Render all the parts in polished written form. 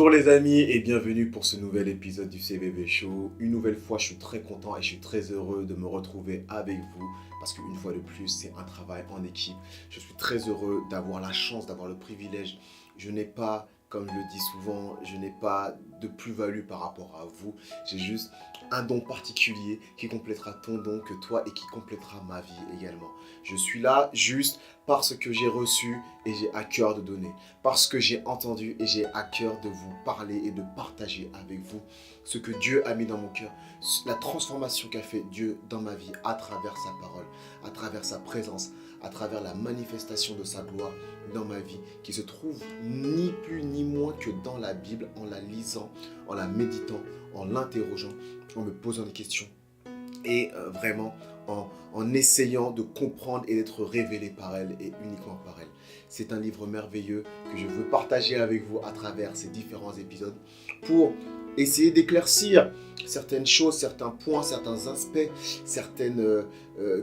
Bonjour les amis et bienvenue pour ce nouvel épisode du CVV Show. Une nouvelle fois, je suis très content et je suis très heureux de me retrouver avec vous parce qu'une fois de plus, c'est un travail en équipe. Je suis très heureux d'avoir la chance, d'avoir le privilège. Je n'ai pas, comme je le dis souvent, je n'ai pas de plus-value par rapport à vous. J'ai juste un don particulier qui complétera ton don que toi et qui complétera ma vie également. Je suis là juste parce que j'ai reçu et j'ai à cœur de donner. Parce que j'ai entendu et j'ai à cœur de vous parler et de partager avec vous ce que Dieu a mis dans mon cœur, la transformation qu'a fait Dieu dans ma vie à travers sa parole, à travers sa présence, à travers la manifestation de sa gloire dans ma vie, qui se trouve ni plus ni moins que dans la Bible, en la lisant, en la méditant, en l'interrogeant, en me posant des questions et vraiment en essayant de comprendre et d'être révélé par elle et uniquement par elle. C'est un livre merveilleux que je veux partager avec vous à travers ces différents épisodes pour essayer d'éclaircir certaines choses, certains points, certains aspects, certaines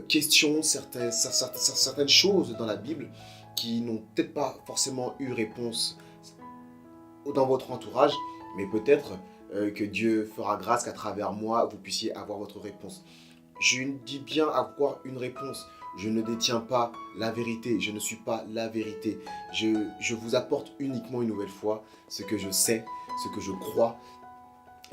questions, certaines choses dans la Bible qui n'ont peut-être pas forcément eu réponse dans votre entourage, mais peut-être que Dieu fera grâce qu'à travers moi, vous puissiez avoir votre réponse. Je dis bien avoir une réponse. Je ne détiens pas la vérité. Je ne suis pas la vérité. Je vous apporte uniquement une nouvelle fois ce que je sais, ce que je crois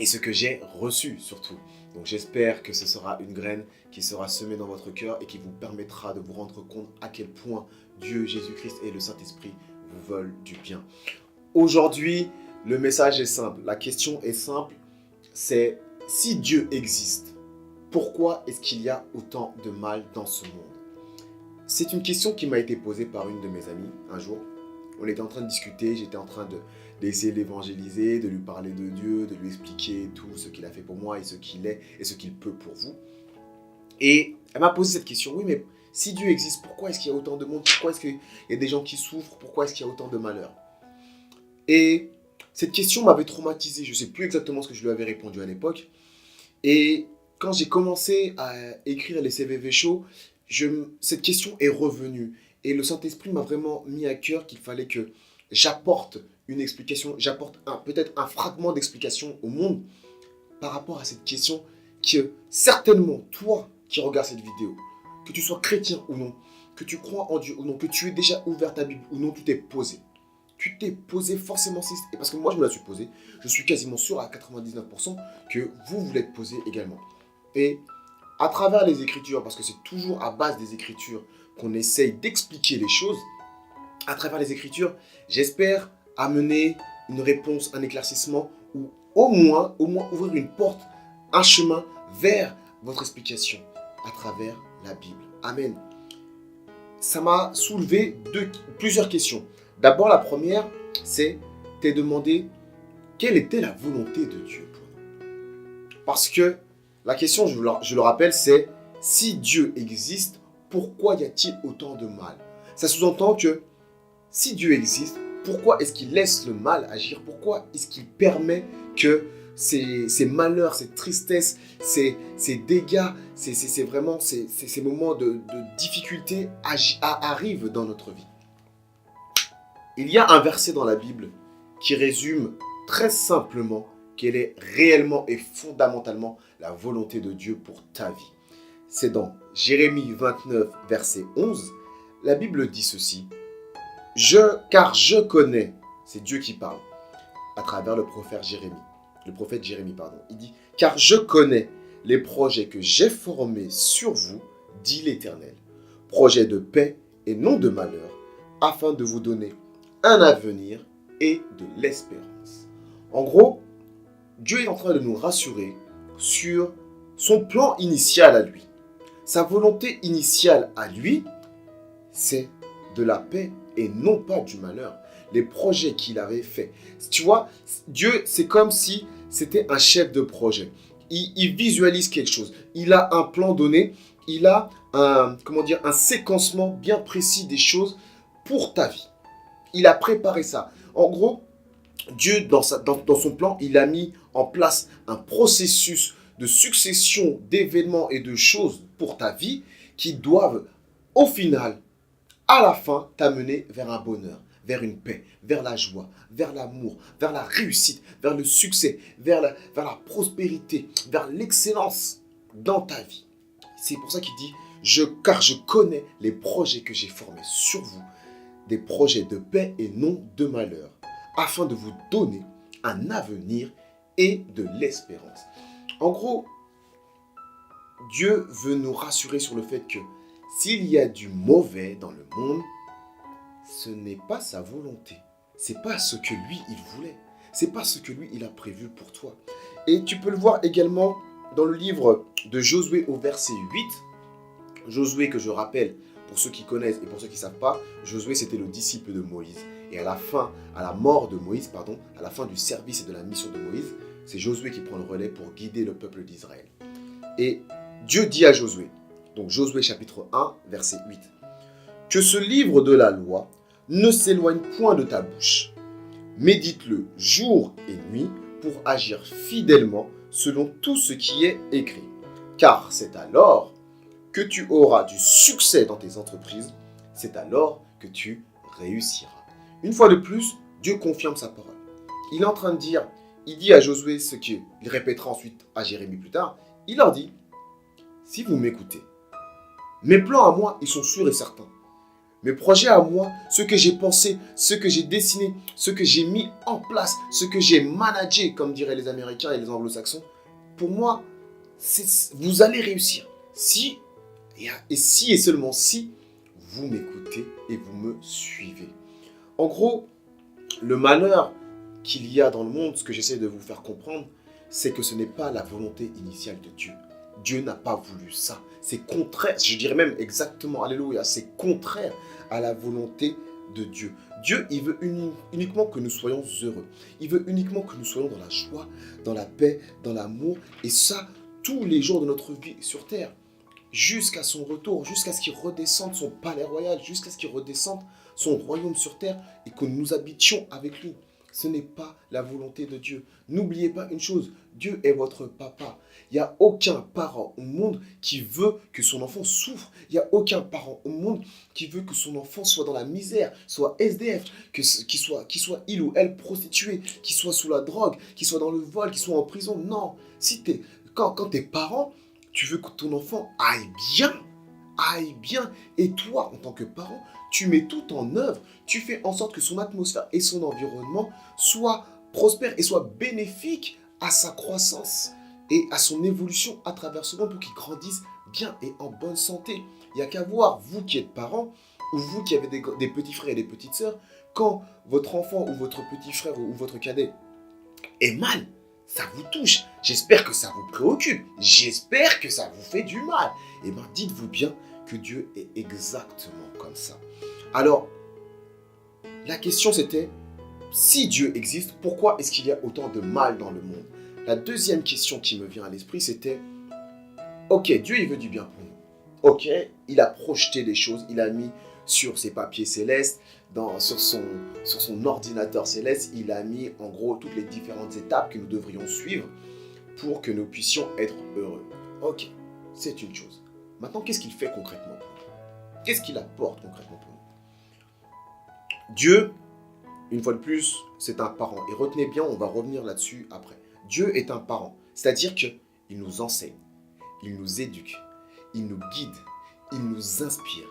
et ce que j'ai reçu surtout. Donc j'espère que ce sera une graine qui sera semée dans votre cœur et qui vous permettra de vous rendre compte à quel point Dieu, Jésus-Christ et le Saint-Esprit vous veulent du bien. Aujourd'hui, le message est simple. La question est simple. C'est si Dieu existe, pourquoi est-ce qu'il y a autant de mal dans ce monde? C'est une question qui m'a été posée par une de mes amies un jour. On était en train de discuter, j'étais en train d'essayer d'évangéliser, de lui parler de Dieu, de lui expliquer tout ce qu'il a fait pour moi et ce qu'il est et ce qu'il peut pour vous. Et elle m'a posé cette question, oui mais si Dieu existe, pourquoi est-ce qu'il y a autant de monde? Pourquoi est-ce qu'il y a des gens qui souffrent? Pourquoi est-ce qu'il y a autant de malheur? Et cette question m'avait traumatisé, je ne sais plus exactement ce que je lui avais répondu à l'époque. Et quand j'ai commencé à écrire les CVV Show, cette question est revenue. Et le Saint-Esprit m'a vraiment mis à cœur qu'il fallait que j'apporte une explication, j'apporte peut-être un fragment d'explication au monde par rapport à cette question que certainement, toi qui regardes cette vidéo, que tu sois chrétien ou non, que tu crois en Dieu ou non, que tu aies déjà ouvert ta Bible ou non, tu t'es posé. Tu t'es posé forcément, et parce que moi je me la suis posée, je suis quasiment sûr à 99% que vous l'êtes posé également. Et à travers les Écritures, parce que c'est toujours à base des Écritures qu'on essaye d'expliquer les choses, à travers les Écritures, j'espère amener une réponse, un éclaircissement, ou au moins ouvrir une porte, un chemin vers votre explication à travers la Bible. Amen. Ça m'a soulevé plusieurs questions. D'abord, la première, c'est de demander quelle était la volonté de Dieu pour nous. Parce que la question, je le rappelle, c'est si Dieu existe, pourquoi y a-t-il autant de mal? Ça sous-entend que si Dieu existe, pourquoi est-ce qu'il laisse le mal agir? Pourquoi est-ce qu'il permet que ces malheurs, ces tristesses, ces dégâts, ces moments de difficulté arrivent dans notre vie? Il y a un verset dans la Bible qui résume très simplement quelle est réellement et fondamentalement la volonté de Dieu pour ta vie. C'est dans Jérémie 29, verset 11. La Bible dit ceci. Car je connais, c'est Dieu qui parle, à travers le prophète Jérémie. Il dit, car je connais les projets que j'ai formés sur vous, dit l'Éternel. Projets de paix et non de malheur, afin de vous donner un avenir et de l'espérance. En gros, Dieu est en train de nous rassurer sur son plan initial à lui. Sa volonté initiale à lui, c'est de la paix et non pas du malheur. Les projets qu'il avait faits. Tu vois, Dieu, c'est comme si c'était un chef de projet. Il visualise quelque chose. Il a un plan donné. Il a un séquencement bien précis des choses pour ta vie. Il a préparé ça. En gros, Dieu, dans son plan, il a mis en place un processus de succession d'événements et de choses pour ta vie qui doivent, au final, à la fin, t'amener vers un bonheur, vers une paix, vers la joie, vers l'amour, vers la réussite, vers le succès, vers la prospérité, vers l'excellence dans ta vie. C'est pour ça qu'il dit, car je connais les projets que j'ai formés sur vous, des projets de paix et non de malheur, afin de vous donner un avenir et de l'espérance. En gros, Dieu veut nous rassurer sur le fait que s'il y a du mauvais dans le monde, ce n'est pas sa volonté. C'est pas ce que lui, il voulait. C'est pas ce que lui, il a prévu pour toi. Et tu peux le voir également dans le livre de Josué au verset 8. Josué, que je rappelle, pour ceux qui connaissent et pour ceux qui ne savent pas, Josué, c'était le disciple de Moïse. Et à la mort de Moïse, à la fin du service et de la mission de Moïse, c'est Josué qui prend le relais pour guider le peuple d'Israël. Et Dieu dit à Josué, donc Josué chapitre 1, verset 8, « Que ce livre de la loi ne s'éloigne point de ta bouche. Médite-le jour et nuit pour agir fidèlement selon tout ce qui est écrit. Car c'est alors que tu auras du succès dans tes entreprises, c'est alors que tu réussiras. » Une fois de plus, Dieu confirme sa parole. Il est en train de dire, il dit à Josué ce qu'il répétera ensuite à Jérémie plus tard, il leur dit, si vous m'écoutez, mes plans à moi, ils sont sûrs et certains. Mes projets à moi, ce que j'ai pensé, ce que j'ai dessiné, ce que j'ai mis en place, ce que j'ai managé, comme diraient les Américains et les Anglo-Saxons, pour moi, vous allez réussir. Si et seulement si, vous m'écoutez et vous me suivez. En gros, le malheur qu'il y a dans le monde, ce que j'essaie de vous faire comprendre, c'est que ce n'est pas la volonté initiale de Dieu. Dieu n'a pas voulu ça. C'est contraire, je dirais même exactement, alléluia, c'est contraire à la volonté de Dieu. Dieu, il veut uniquement que nous soyons heureux. Il veut uniquement que nous soyons dans la joie, dans la paix, dans l'amour. Et ça, tous les jours de notre vie sur terre. Jusqu'à son retour, jusqu'à ce qu'il redescende son palais royal, jusqu'à ce qu'il redescende son royaume sur terre et que nous habitions avec lui. Ce n'est pas la volonté de Dieu. N'oubliez pas une chose, Dieu est votre papa. Il n'y a aucun parent au monde qui veut que son enfant souffre. Il n'y a aucun parent au monde qui veut que son enfant soit dans la misère, soit SDF, qu'il soit il ou elle prostitué, qu'il soit sous la drogue, qu'il soit dans le vol, qu'il soit en prison. Non, quand tu es parent, tu veux que ton enfant aille bien. Et toi, en tant que parent, tu mets tout en œuvre. Tu fais en sorte que son atmosphère et son environnement soient prospères et soient bénéfiques à sa croissance et à son évolution à travers ce monde pour qu'il grandisse bien et en bonne santé. Il n'y a qu'à voir, vous qui êtes parents, ou vous qui avez des petits frères et des petites sœurs, quand votre enfant ou votre petit frère ou votre cadet est mal, ça vous touche. J'espère que ça vous préoccupe. J'espère que ça vous fait du mal. Eh bien, dites-vous bien que Dieu est exactement comme ça. Alors, la question c'était, si Dieu existe, pourquoi est-ce qu'il y a autant de mal dans le monde? La deuxième question qui me vient à l'esprit, c'était, ok, Dieu, il veut du bien pour nous. Ok, il a projeté les choses, il a mis sur ses papiers célestes, sur son ordinateur céleste, il a mis en gros toutes les différentes étapes que nous devrions suivre pour que nous puissions être heureux. Ok, c'est une chose. Maintenant, qu'est-ce qu'il fait concrètement pour nous? Qu'est-ce qu'il apporte concrètement pour nous? Dieu, une fois de plus, c'est un parent. Et retenez bien, on va revenir là-dessus après. Dieu est un parent, c'est-à-dire qu'il nous enseigne, il nous éduque, il nous guide, il nous inspire.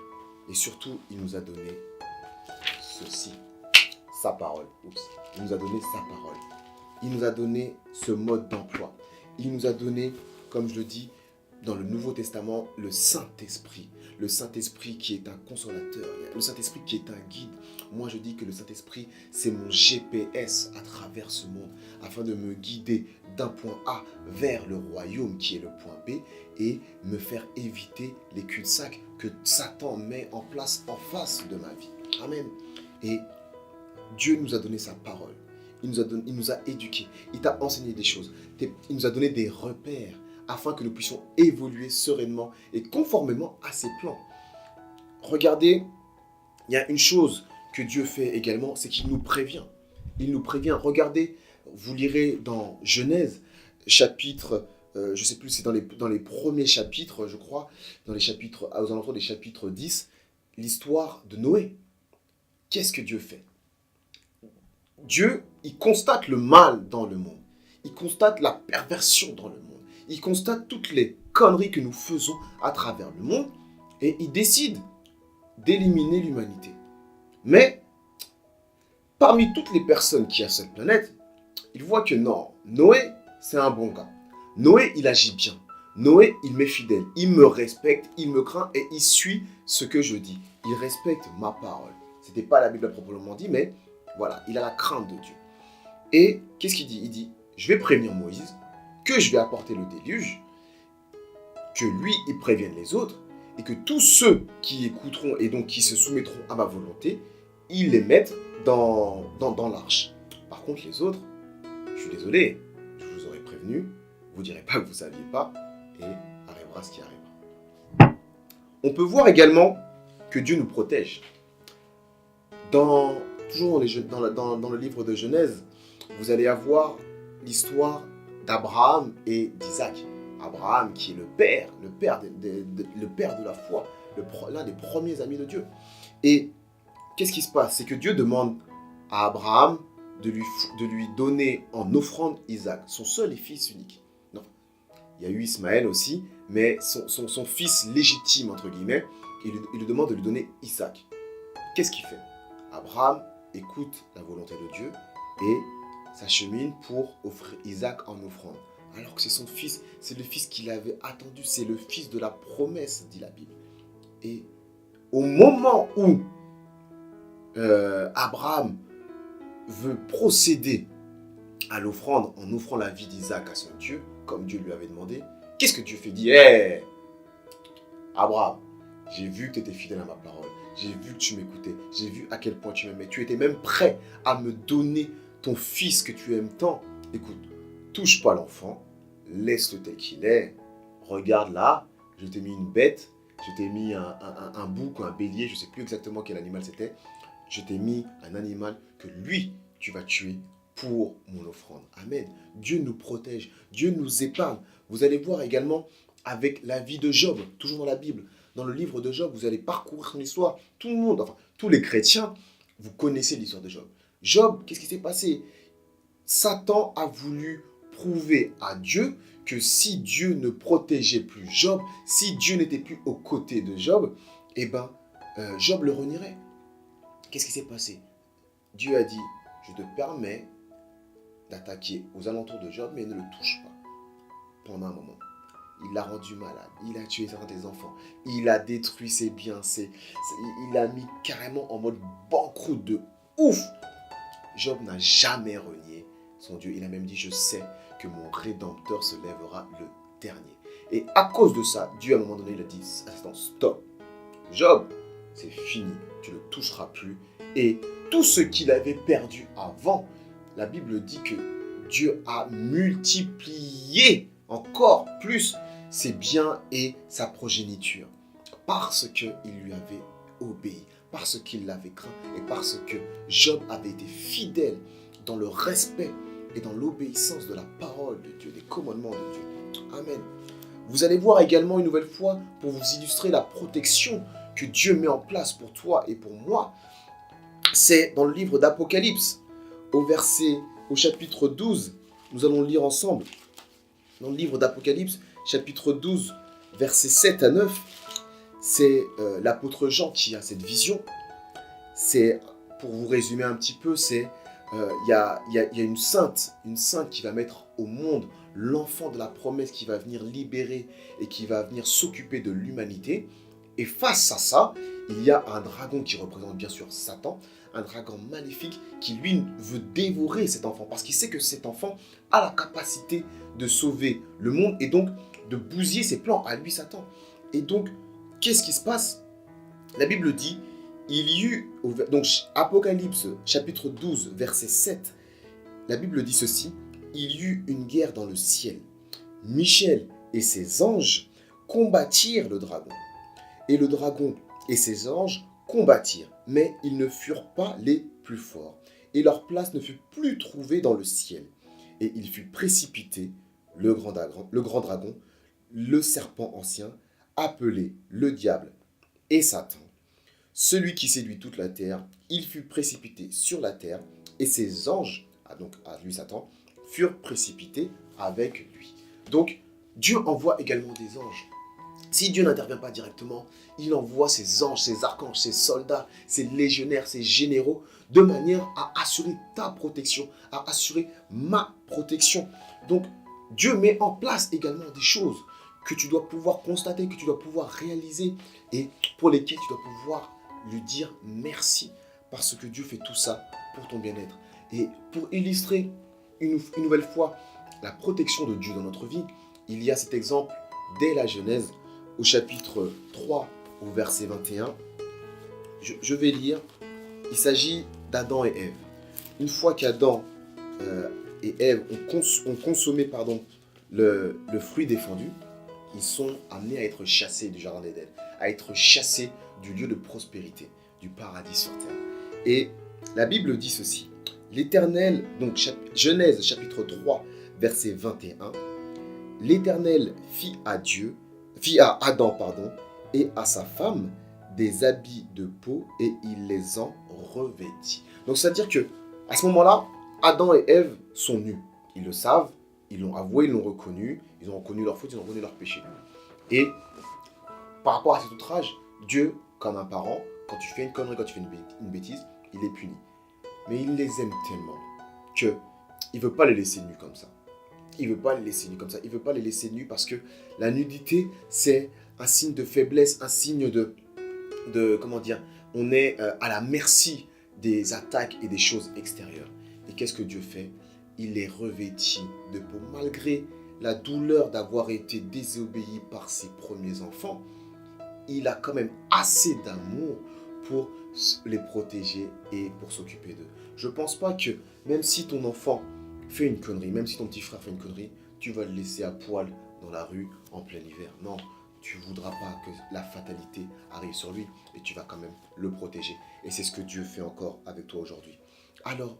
Et surtout, il nous a donné ceci, sa parole. Il nous a donné sa parole. Il nous a donné ce mode d'emploi. Il nous a donné, comme je le dis, dans le Nouveau Testament, le Saint-Esprit. Le Saint-Esprit qui est un consolateur. Le Saint-Esprit qui est un guide. Moi, je dis que le Saint-Esprit, c'est mon GPS à travers ce monde, afin de me guider d'un point A vers le royaume qui est le point B et me faire éviter les cul-de-sac que Satan met en place en face de ma vie. Amen. Et Dieu nous a donné sa parole. Il nous a éduqués. Il t'a enseigné des choses. Il nous a donné des repères afin que nous puissions évoluer sereinement et conformément à ses plans. Regardez, il y a une chose que Dieu fait également, c'est qu'il nous prévient. Il nous prévient. Regardez, vous lirez dans Genèse, chapitre, je ne sais plus, c'est dans les premiers chapitres, je crois, aux alentours des chapitres 10, l'histoire de Noé. Qu'est-ce que Dieu fait? Dieu, il constate le mal dans le monde. Il constate la perversion dans le monde. Il constate toutes les conneries que nous faisons à travers le monde. Et il décide d'éliminer l'humanité. Mais, parmi toutes les personnes qui y a sur cette planète, il voit que non, Noé, c'est un bon gars. Noé, il agit bien. Noé, il m'est fidèle. Il me respecte, il me craint et il suit ce que je dis. Il respecte ma parole. Ce n'était pas la Bible proprement dit, mais voilà, il a la crainte de Dieu. Et qu'est-ce qu'il dit? Il dit, je vais prévenir Moïse, que je vais apporter le déluge, que lui, il prévienne les autres, et que tous ceux qui écouteront et donc qui se soumettront à ma volonté, ils les mettent dans l'arche. Par contre, les autres, je suis désolé, je vous aurais prévenu, vous ne direz pas que vous ne saviez pas, et arrivera ce qui arrivera. On peut voir également que Dieu nous protège. Toujours dans le livre de Genèse, vous allez avoir l'histoire d'Abraham et d'Isaac. Abraham qui est le père de la foi, l'un des premiers amis de Dieu. Et qu'est-ce qui se passe? C'est que Dieu demande à Abraham de lui donner en offrande Isaac, son seul et fils unique. Non. Il y a eu Ismaël aussi, mais son fils légitime, entre guillemets, il lui demande de lui donner Isaac. Qu'est-ce qu'il fait? Abraham écoute la volonté de Dieu et s'achemine pour offrir Isaac en offrande. Alors que c'est son fils, c'est le fils qu'il avait attendu, c'est le fils de la promesse, dit la Bible. Et au moment où Abraham veut procéder à l'offrande en offrant la vie d'Isaac à son Dieu, comme Dieu lui avait demandé, qu'est-ce que Dieu fait? Dit, hey, Abraham, j'ai vu que tu étais fidèle à ma parole, j'ai vu que tu m'écoutais, j'ai vu à quel point tu m'aimais, tu étais même prêt à me donner ton fils que tu aimes tant. Écoute, touche pas l'enfant, laisse-le tel qu'il est, regarde là, je t'ai mis une bête, je t'ai mis un bouc ou un bélier, je ne sais plus exactement quel animal c'était, je t'ai mis un animal que lui, tu vas tuer pour mon offrande. Amen. Dieu nous protège, Dieu nous épargne. Vous allez voir également avec la vie de Job, toujours dans la Bible. Dans le livre de Job, vous allez parcourir son histoire. Tout le monde, enfin tous les chrétiens, vous connaissez l'histoire de Job. Job, qu'est-ce qui s'est passé? Satan a voulu prouver à Dieu que si Dieu ne protégeait plus Job, si Dieu n'était plus aux côtés de Job, eh ben, Job le renierait. Qu'est-ce qui s'est passé? Dieu a dit, je te permets d'attaquer aux alentours de Job, mais ne le touche pas pendant un moment. Il l'a rendu malade, il a tué certains des enfants, il a détruit ses biens, il l'a mis carrément en mode banqueroute de ouf. Job n'a jamais renié son Dieu. Il a même dit, je sais que mon Rédempteur se lèvera le dernier. Et à cause de ça, Dieu à un moment donné, il a dit, attends, stop. Job, c'est fini, tu ne le toucheras plus. Et tout ce qu'il avait perdu avant, la Bible dit que Dieu a multiplié encore plus ses biens et sa progéniture. Parce qu'il lui avait obéi, parce qu'il l'avait craint et parce que Job avait été fidèle dans le respect et dans l'obéissance de la parole de Dieu, des commandements de Dieu. Amen. Vous allez voir également une nouvelle fois, pour vous illustrer la protection que Dieu met en place pour toi et pour moi, c'est dans le livre d'Apocalypse, au chapitre 12, nous allons lire ensemble, dans le livre d'Apocalypse, chapitre 12, versets 7 à 9, c'est l'apôtre Jean qui a cette vision. C'est, pour vous résumer un petit peu, c'est il y a une sainte qui va mettre au monde l'enfant de la promesse qui va venir libérer et qui va venir s'occuper de l'humanité. Et face à ça, il y a un dragon qui représente bien sûr Satan, un dragon maléfique qui lui veut dévorer cet enfant parce qu'il sait que cet enfant a la capacité de sauver le monde et donc de bousiller ses plans à lui Satan. Et donc, qu'est-ce qui se passe? La Bible dit, il y eut, donc Apocalypse chapitre 12 verset 7, la Bible dit ceci, il y eut une guerre dans le ciel. Michel et ses anges combattirent le dragon. Et le dragon et ses anges combattirent, mais ils ne furent pas les plus forts. Et leur place ne fut plus trouvée dans le ciel. Et il fut précipité, le grand dragon, le serpent ancien, appelé le diable et Satan, celui qui séduit toute la terre. Il fut précipité sur la terre et ses anges, donc à lui Satan, furent précipités avec lui. Donc, Dieu envoie également des anges. Si Dieu n'intervient pas directement, il envoie ses anges, ses archanges, ses soldats, ses légionnaires, ses généraux, de manière à assurer ta protection, à assurer ma protection. Donc, Dieu met en place également des choses que tu dois pouvoir constater, que tu dois pouvoir réaliser et pour lesquelles tu dois pouvoir lui dire merci parce que Dieu fait tout ça pour ton bien-être. Et pour illustrer une nouvelle fois la protection de Dieu dans notre vie, il y a cet exemple dès la Genèse au chapitre 3 au verset 21. Je vais lire. Il s'agit d'Adam et Ève. Une fois qu'Adam et Ève ont consommé le fruit défendu, ils sont amenés à être chassés du jardin d'Éden, à être chassés du lieu de prospérité, du paradis sur terre. Et la Bible dit ceci. L'Éternel, donc Genèse chapitre 3, verset 21, l'Éternel fit à Adam et à sa femme des habits de peau et il les en revêtit. Donc c'est-à-dire que à ce moment-là, Adam et Ève sont nus. Ils le savent, ils l'ont avoué, ils l'ont reconnu, ils ont reconnu leur faute, ils ont reconnu leur péché. Et par rapport à cet outrage, Dieu, comme un parent, quand tu fais une connerie, quand tu fais une bêtise, il les punit. Mais il les aime tellement qu'il ne veut pas les laisser nus comme ça. Il ne veut pas les laisser nus comme ça. Il ne veut pas les laisser nus parce que la nudité, c'est un signe de faiblesse, un signe comment dire, on est à la merci des attaques et des choses extérieures. Et qu'est-ce que Dieu fait? Il les revêtit de peau. Malgré la douleur d'avoir été désobéi par ses premiers enfants, il a quand même assez d'amour pour les protéger et pour s'occuper d'eux. Je ne pense pas que même si ton enfant fait une connerie, même si ton petit frère fait une connerie, tu vas le laisser à poil dans la rue en plein hiver. Non, tu ne voudras pas que la fatalité arrive sur lui et tu vas quand même le protéger. Et c'est ce que Dieu fait encore avec toi aujourd'hui. Alors,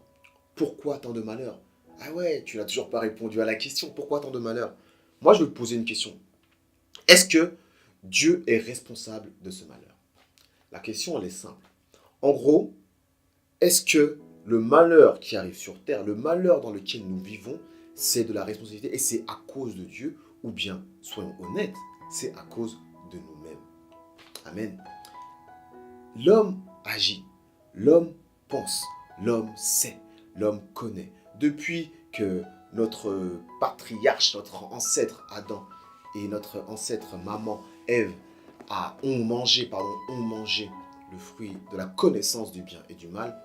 pourquoi tant de malheur? Ah ouais, tu n'as toujours pas répondu à la question. Pourquoi tant de malheur? Moi, je vais te poser une question. Est-ce que Dieu est responsable de ce malheur? La question, elle est simple. En gros, est-ce que le malheur qui arrive sur terre, le malheur dans lequel nous vivons, c'est de la responsabilité et c'est à cause de Dieu, ou bien, soyons honnêtes, c'est à cause de nous-mêmes. Amen. L'homme agit, l'homme pense, l'homme sait, l'homme connaît. Depuis que notre patriarche, notre ancêtre Adam et notre ancêtre maman Ève ont mangé le fruit de la connaissance du bien et du mal,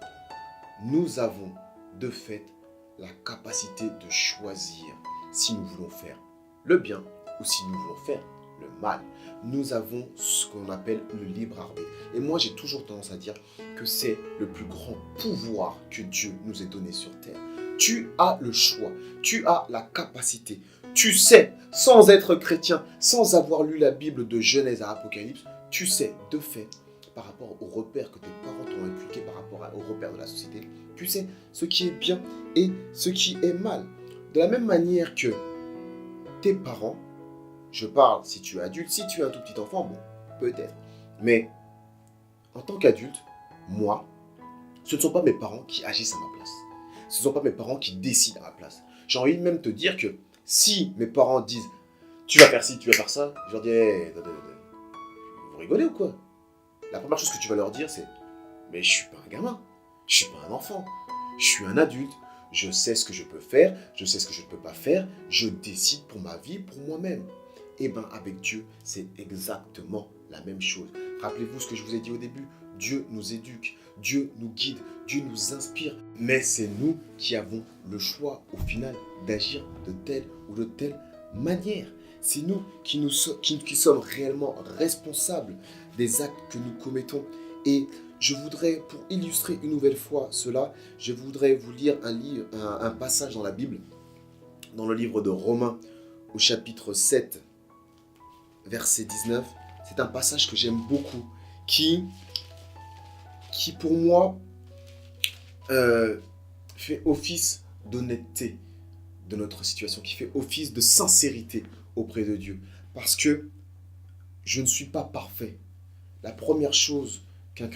nous avons de fait la capacité de choisir si nous voulons faire le bien ou si nous voulons faire le mal. Nous avons ce qu'on appelle le libre arbitre. Et moi, j'ai toujours tendance à dire que c'est le plus grand pouvoir que Dieu nous ait donné sur terre. Tu as le choix, tu as la capacité. Tu sais, sans être chrétien, sans avoir lu la Bible de Genèse à Apocalypse, tu sais de fait, par rapport aux repères que tes parents t'ont inculqués, par rapport aux repères de la société, tu sais ce qui est bien et ce qui est mal. De la même manière que tes parents, je parle si tu es adulte, si tu es un tout petit enfant, bon, peut-être. Mais en tant qu'adulte, moi, ce ne sont pas mes parents qui agissent à ma place. Ce ne sont pas mes parents qui décident à ma place. J'ai envie de même te dire que si mes parents disent « tu vas faire ci, tu vas faire ça », je leur dis hey, vous rigolez ou quoi? La première chose que tu vas leur dire, c'est « mais je ne suis pas un gamin, je ne suis pas un enfant, je suis un adulte, je sais ce que je peux faire, je sais ce que je ne peux pas faire, je décide pour ma vie, pour moi-même. » Et bien avec Dieu, c'est exactement la même chose. Rappelez-vous ce que je vous ai dit au début, Dieu nous éduque, Dieu nous guide, Dieu nous inspire. Mais c'est nous qui avons le choix au final d'agir de telle ou de telle manière. C'est nous qui sommes réellement responsables des actes que nous commettons. Et je voudrais, pour illustrer une nouvelle fois cela, je voudrais vous lire un passage dans la Bible, dans le livre de Romains, au chapitre 7, verset 19. C'est un passage que j'aime beaucoup, qui pour moi fait office d'honnêteté de notre situation, qui fait office de sincérité auprès de Dieu. Parce que je ne suis pas parfait. La première chose qu'un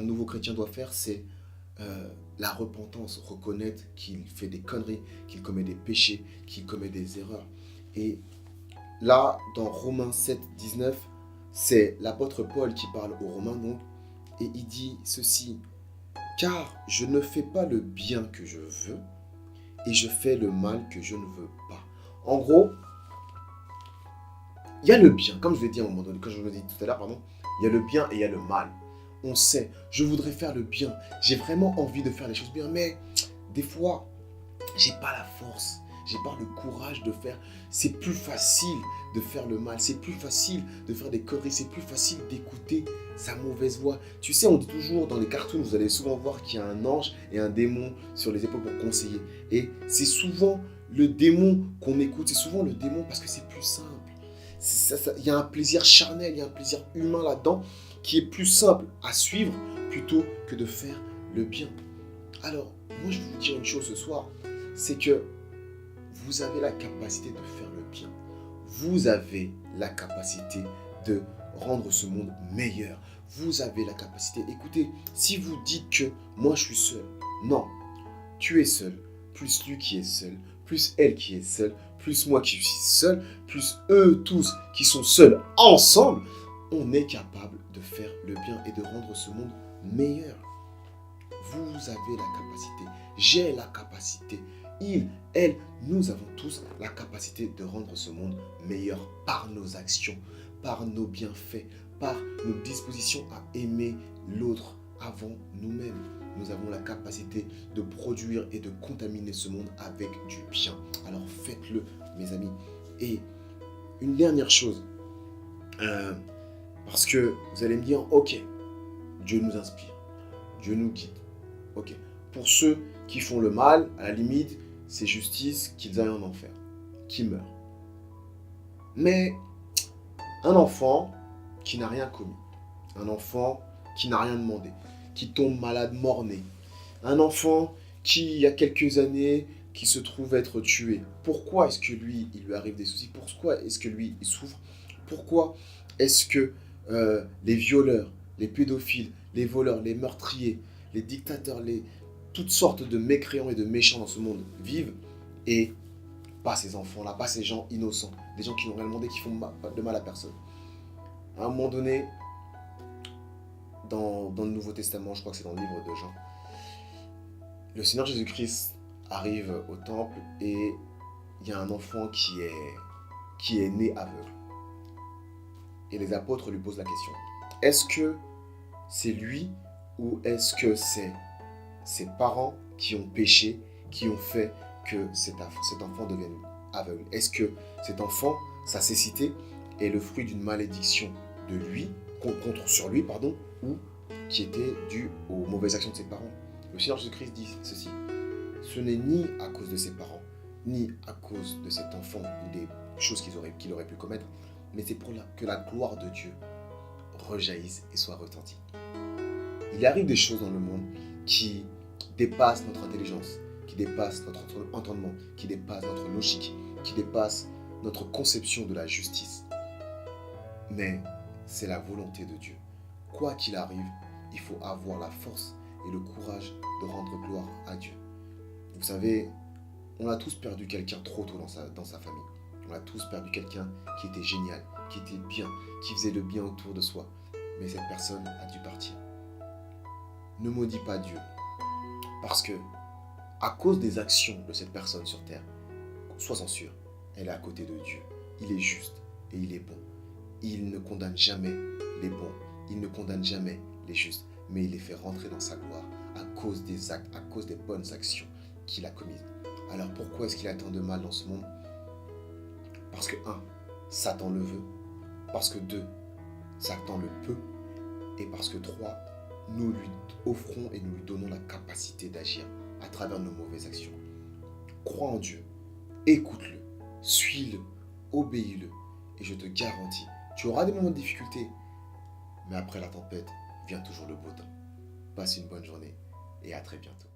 nouveau chrétien doit faire, c'est la repentance, reconnaître qu'il fait des conneries, qu'il commet des péchés, qu'il commet des erreurs. Et là, dans Romains 7, 19, c'est l'apôtre Paul qui parle aux Romains, donc, et il dit ceci: car je ne fais pas le bien que je veux, et je fais le mal que je ne veux pas. En gros, il y a le bien, comme je l'ai dit à un moment donné, comme je vous l'ai dit tout à l'heure, pardon, il y a le bien et il y a le mal. On sait, je voudrais faire le bien, j'ai vraiment envie de faire les choses bien, mais des fois, j'ai pas la force, j'ai pas le courage de faire. C'est plus facile de faire le mal, c'est plus facile de faire des conneries, c'est plus facile d'écouter sa mauvaise voix. Tu sais, on dit toujours dans les cartoons, vous allez souvent voir qu'il y a un ange et un démon sur les épaules pour conseiller. Et c'est souvent le démon qu'on écoute, c'est souvent le démon parce que c'est plus simple. Il y a un plaisir charnel, il y a un plaisir humain là-dedans qui est plus simple à suivre plutôt que de faire le bien. Alors, moi je vais vous dire une chose ce soir, c'est que vous avez la capacité de faire le bien. Vous avez la capacité de rendre ce monde meilleur. Vous avez la capacité. Écoutez, si vous dites que moi je suis seul, non, tu es seul, plus lui qui est seul, plus elle qui est seule, plus moi qui suis seul, plus eux tous qui sont seuls ensemble, on est capable de faire le bien et de rendre ce monde meilleur. Vous avez la capacité, j'ai la capacité, il, elle, nous avons tous la capacité de rendre ce monde meilleur par nos actions, par nos bienfaits, par nos dispositions à aimer l'autre avant nous-mêmes. Nous avons la capacité de produire et de contaminer ce monde avec du bien. Alors faites-le, mes amis. Et une dernière chose, parce que vous allez me dire, ok, Dieu nous inspire, Dieu nous guide. Ok, pour ceux qui font le mal, à la limite, c'est justice qu'ils aillent en enfer, qu'ils meurent. Mais un enfant qui n'a rien commis, un enfant qui n'a rien demandé, qui tombe malade mort-né, un enfant qui, il y a quelques années, qui se trouve être tué, pourquoi est-ce que lui, il lui arrive des soucis? Pourquoi est-ce que lui, il souffre? Pourquoi est-ce que les violeurs, les pédophiles, les voleurs, les meurtriers, les dictateurs, toutes sortes de mécréants et de méchants dans ce monde vivent, et pas ces enfants-là, pas ces gens innocents, des gens qui n'ont rien demandé, qui font de mal à personne. À un moment donné, dans le Nouveau Testament, je crois que c'est dans le livre de Jean, le Seigneur Jésus-Christ arrive au temple et il y a un enfant qui est né aveugle. Et les apôtres lui posent la question, est-ce que c'est lui ou est-ce que c'est ses parents qui ont péché, qui ont fait que cet enfant devienne aveugle? Est-ce que cet enfant, sa cécité, est le fruit d'une malédiction de lui, sur lui, ou qui était due aux mauvaises actions de ses parents? Le Seigneur Jésus-Christ dit ceci, ce n'est ni à cause de ses parents, ni à cause de cet enfant ou des choses qu'il aurait pu commettre, mais c'est pour que la gloire de Dieu rejaillisse et soit retentie. Il arrive des choses dans le monde qui dépassent notre intelligence, qui dépassent notre entendement, qui dépassent notre logique, qui dépassent notre conception de la justice. Mais c'est la volonté de Dieu. Quoi qu'il arrive, il faut avoir la force et le courage de rendre gloire à Dieu. Vous savez, on a tous perdu quelqu'un trop tôt dans sa famille. On a tous perdu quelqu'un qui était génial, qui était bien, qui faisait le bien autour de soi. Mais cette personne a dû partir. Ne maudis pas Dieu. Parce que, à cause des actions de cette personne sur terre, sois-en sûr, elle est à côté de Dieu. Il est juste et il est bon. Il ne condamne jamais les bons. Il ne condamne jamais les justes. Mais il les fait rentrer dans sa gloire à cause des actes, à cause des bonnes actions qu'il a commises. Alors pourquoi est-ce qu'il a tant de mal dans ce monde? Parce que 1, Satan le veut. Parce que 2, Satan le peut. Et parce que 3, nous lui offrons et nous lui donnons la capacité d'agir à travers nos mauvaises actions. Crois en Dieu, écoute-le, suis-le, obéis-le. Et je te garantis, tu auras des moments de difficulté, mais après la tempête, vient toujours le beau temps. Passe une bonne journée et à très bientôt.